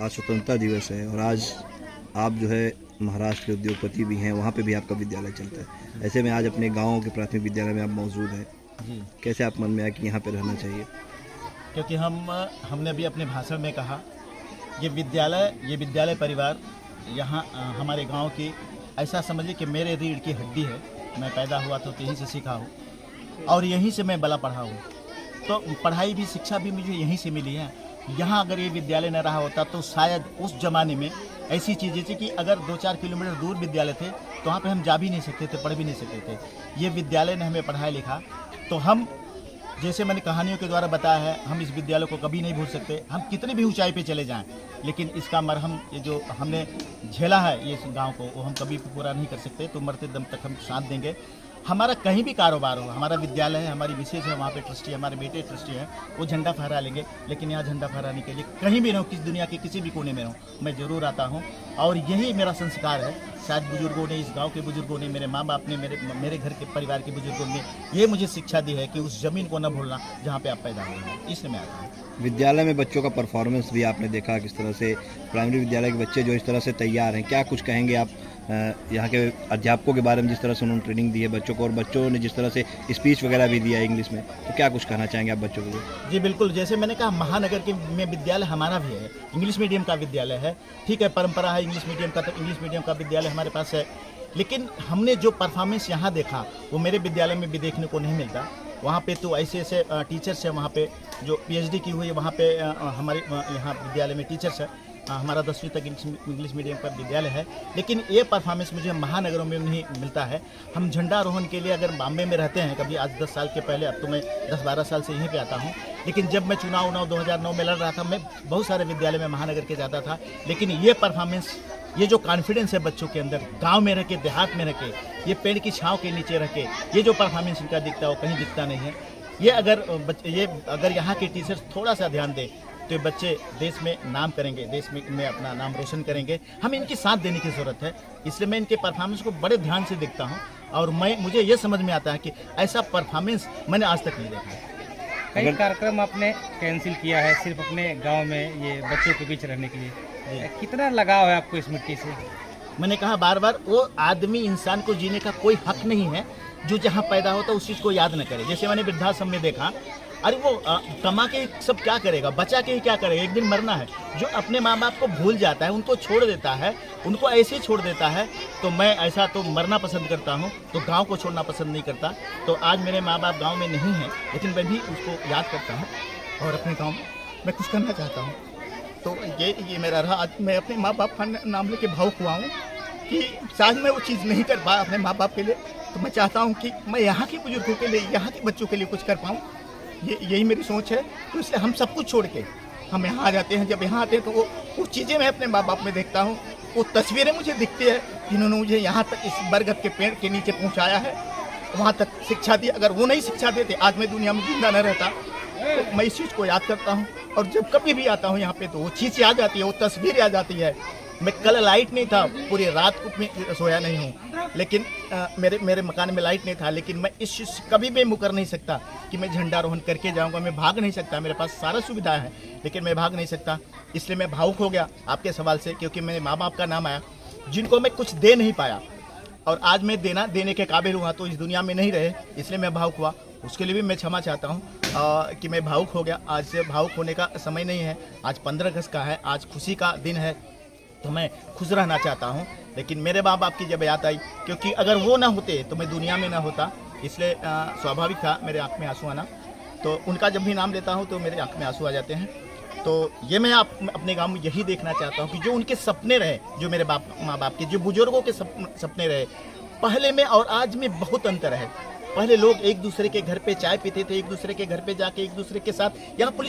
आज स्वतंत्रता दिवस है और आज आप जो है महाराष्ट्र के उद्योगपति भी हैं, वहाँ पे भी आपका विद्यालय चलता है। ऐसे में आज अपने गाँव के प्राथमिक विद्यालय में आप मौजूद हैं जी, कैसे आप मन में आया कि यहाँ पे रहना चाहिए? क्योंकि हमने अभी अपने भाषण में कहा ये विद्यालय परिवार यहाँ हमारे गांव की ऐसा समझिए कि मेरे रीढ़ की हड्डी है। मैं पैदा हुआ तो यहीं से सीखा हूँ और यहीं से मैं बला पढ़ा हूँ। तो पढ़ाई भी शिक्षा भी मुझे यहीं से मिली है। यहाँ अगर ये विद्यालय न रहा होता तो शायद उस ज़माने में ऐसी चीज़ें थी कि अगर 2-4 किलोमीटर दूर विद्यालय थे तो वहाँ पे हम जा भी नहीं सकते थे, पढ़ भी नहीं सकते थे। ये विद्यालय ने हमें पढ़ाया लिखा तो हम, जैसे मैंने कहानियों के द्वारा बताया है, हम इस विद्यालय को कभी नहीं भूल सकते। हम कितनी भी ऊंचाई पे चले जाएं, लेकिन इसका मरहम ये जो हमने झेला है ये इस गांव को, वो हम कभी पूरा नहीं कर सकते। तो मरते दम तक हम साथ देंगे। हमारा कहीं भी कारोबार हो, हमारा विद्यालय है, हमारी विशेष है, वहाँ पे ट्रस्टी, हमारे बेटे ट्रस्टी हैं, वो झंडा फहरा लेंगे। लेकिन यहाँ झंडा फहराने के लिए कहीं भी रहूँ, किस दुनिया के किसी भी कोने में रहूँ, मैं ज़रूर आता हूँ। और यही मेरा संस्कार है। शायद बुजुर्गों ने, इस गांव के बुजुर्गों ने, मेरे माँ बाप ने, मेरे घर के परिवार के बुजुर्गों ने ये मुझे शिक्षा दी है कि उस ज़मीन को न भूलना जहाँ पे आप पैदा हुए हैं। इसलिए मैं आता हूँ। विद्यालय में बच्चों का परफॉर्मेंस भी आपने देखा किस तरह से प्राइमरी विद्यालय के बच्चे जो इस तरह से तैयार हैं, क्या कुछ कहेंगे आप यहाँ के अध्यापकों के बारे में, जिस तरह से उन्होंने ट्रेनिंग दी है बच्चों को और बच्चों ने जिस तरह से स्पीच वगैरह भी दिया है इंग्लिश में, तो क्या कुछ कहना चाहेंगे आप बच्चों को? जी बिल्कुल, जैसे मैंने कहा महानगर के में विद्यालय हमारा भी है, इंग्लिश मीडियम का विद्यालय है। ठीक है, परंपरा है इंग्लिश मीडियम का, तो इंग्लिश मीडियम का विद्यालय हमारे पास है। लेकिन हमने जो परफॉर्मेंस यहाँ देखा वो मेरे विद्यालय में भी देखने को नहीं मिलता। वहाँ पे तो ऐसे ऐसे टीचर्स हैं, वहाँ पे जो PhD की हुई है, वहाँ पे हमारे यहाँ विद्यालय में टीचर्स है। हमारा 10वीं तक इंग्लिश मीडियम का विद्यालय है। लेकिन ये परफॉर्मेंस मुझे महानगरों में नहीं मिलता है। हम झंडारोहण के लिए अगर बॉम्बे में रहते हैं कभी, आज 10 साल के पहले, अब तो मैं 10-12 साल से यहीं पे आता हूँ। लेकिन जब मैं चुनाव 2009 में लड़ रहा था, मैं बहुत सारे विद्यालय में महानगर के जाता था। लेकिन ये परफॉर्मेंस, ये जो कॉन्फिडेंस है बच्चों के अंदर, गांव में रह के, देहात में रह के, ये पेड़ की छांव के नीचे रह के, ये जो परफॉर्मेंस इनका दिखता है वो कहीं दिखता नहीं है। ये अगर यहाँ के टीचर्स थोड़ा सा ध्यान दें तो ये बच्चे देश में नाम करेंगे, देश में अपना नाम रोशन करेंगे। हम इनकी साथ देने की ज़रूरत है। इसलिए मैं इनके परफॉर्मेंस को बड़े ध्यान से देखता हूँ और मुझे ये समझ में आता है कि ऐसा परफॉर्मेंस मैंने आज तक नहीं देखा है। कई कार्यक्रम आपने कैंसिल किया है सिर्फ अपने गांव में ये बच्चों के बीच रहने के लिए, कितना लगाव है आपको इस मिट्टी से? मैंने कहा बार बार, वो आदमी, इंसान को जीने का कोई हक नहीं है जो जहाँ पैदा होता है उस चीज़ को याद न करे। जैसे मैंने वृद्धाश्रम में देखा, अरे वो कमा के सब क्या करेगा, बचा के ही क्या करेगा, एक दिन मरना है। जो अपने माँ बाप को भूल जाता है, उनको छोड़ देता है, उनको ऐसे ही छोड़ देता है, तो मैं ऐसा तो मरना पसंद करता हूँ, तो गांव को छोड़ना पसंद नहीं करता। तो आज मेरे माँ बाप गांव में नहीं हैं, लेकिन मैं भी उसको याद करता हूँ और अपने गाँव में मैं कुछ करना चाहता हूँ। तो ये मेरा रहा। आज मैं अपने माँ बाप का नाम लेके भावुक हुआ हूँ कि शायद मैं वो चीज़ नहीं कर पाया अपने माँ बाप के लिए। तो मैं चाहता हूँ कि मैं यहाँ के बुजुर्गों के लिए, यहाँ के बच्चों के लिए कुछ कर पाऊँ। यही मेरी सोच है। तो इसलिए हम सब कुछ छोड़ के हम यहाँ आ जाते हैं। जब यहाँ आते हैं तो वो चीज़ें मैं अपने माँ बाप में देखता हूँ, वो तस्वीरें मुझे दिखती है जिन्होंने मुझे यहाँ तक इस बरगद के पेड़ के नीचे पहुँचाया है, वहाँ तक शिक्षा दी। अगर वो नहीं शिक्षा देते आज मैं दुनिया में जिंदा न रहता। तो मैं इस चीज़ को याद करता हूँ और जब कभी भी आता हूँ यहाँ पे तो वो चीज़ याद आती है, वो तस्वीर याद आती है। मैं कल लाइट नहीं था, पूरी रात को मैं सोया नहीं हूँ, लेकिन मेरे मकान में लाइट नहीं था, लेकिन मैं इस चीज़ से कभी भी मुकर नहीं सकता कि मैं झंडारोहण करके जाऊँगा। मैं भाग नहीं सकता, मेरे पास सारा सुविधा है लेकिन मैं भाग नहीं सकता। इसलिए मैं भावुक हो गया आपके सवाल से, क्योंकि मेरे माँ बाप का नाम आया जिनको मैं कुछ दे नहीं पाया और आज मैं देने के काबिल हुआ तो इस दुनिया में नहीं रहे, इसलिए मैं भावुक हुआ। उसके लिए भी मैं क्षमा चाहता हूँ कि मैं भावुक हो गया। आज से भावुक होने का समय नहीं है। आज 15 अगस्त का है, आज खुशी का दिन है, तो मैं खुश रहना चाहता हूँ। लेकिन मेरे माँ बाप की जब याद आई, क्योंकि अगर वो ना होते तो मैं दुनिया में ना होता, इसलिए स्वाभाविक था मेरे आँख में आंसू आना। तो उनका जब भी नाम लेता हूँ तो मेरे आँख में आंसू आ जाते हैं। तो ये मैं अपने गांव में यही देखना चाहता हूँ कि जो उनके सपने रहे, जो मेरे माँ बाप के, जो बुजुर्गों के सपने रहे, पहले में और आज में बहुत अंतर है। पहले लोग एक दूसरे के घर पे चाय पीते थे, एक दूसरे के घर पे जाके एक दूसरे के साथ, यहाँ पुलिस